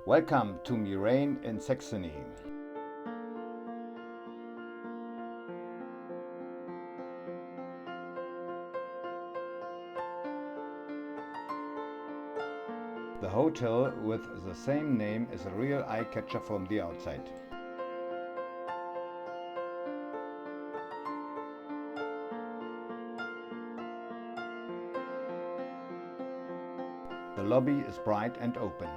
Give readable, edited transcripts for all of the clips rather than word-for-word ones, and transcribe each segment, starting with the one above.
Welcome to Meerane in Saxony. The hotel with the same name is a real eye-catcher from the outside. The lobby is bright and open.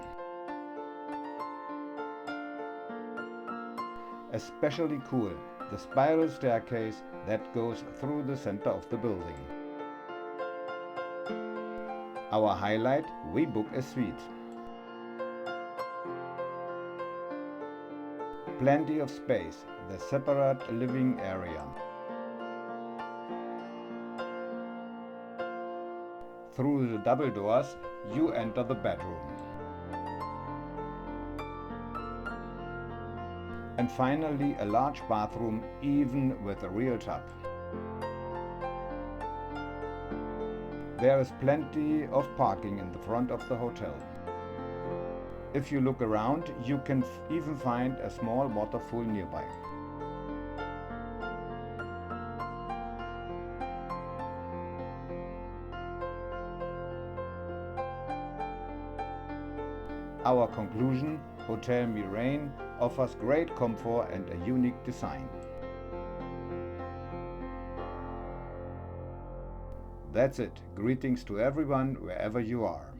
Especially cool, the spiral staircase that goes through the center of the building. Our highlight, we book a suite. Plenty of space, the separate living area. Through the double doors, you enter the bedroom. And finally, a large bathroom, even with a real tub. There is plenty of parking in the front of the hotel. If you look around, you can even find a small waterfall nearby. Our conclusion, Hotel Meerane offers great comfort and a unique design. That's it. Greetings to everyone wherever you are.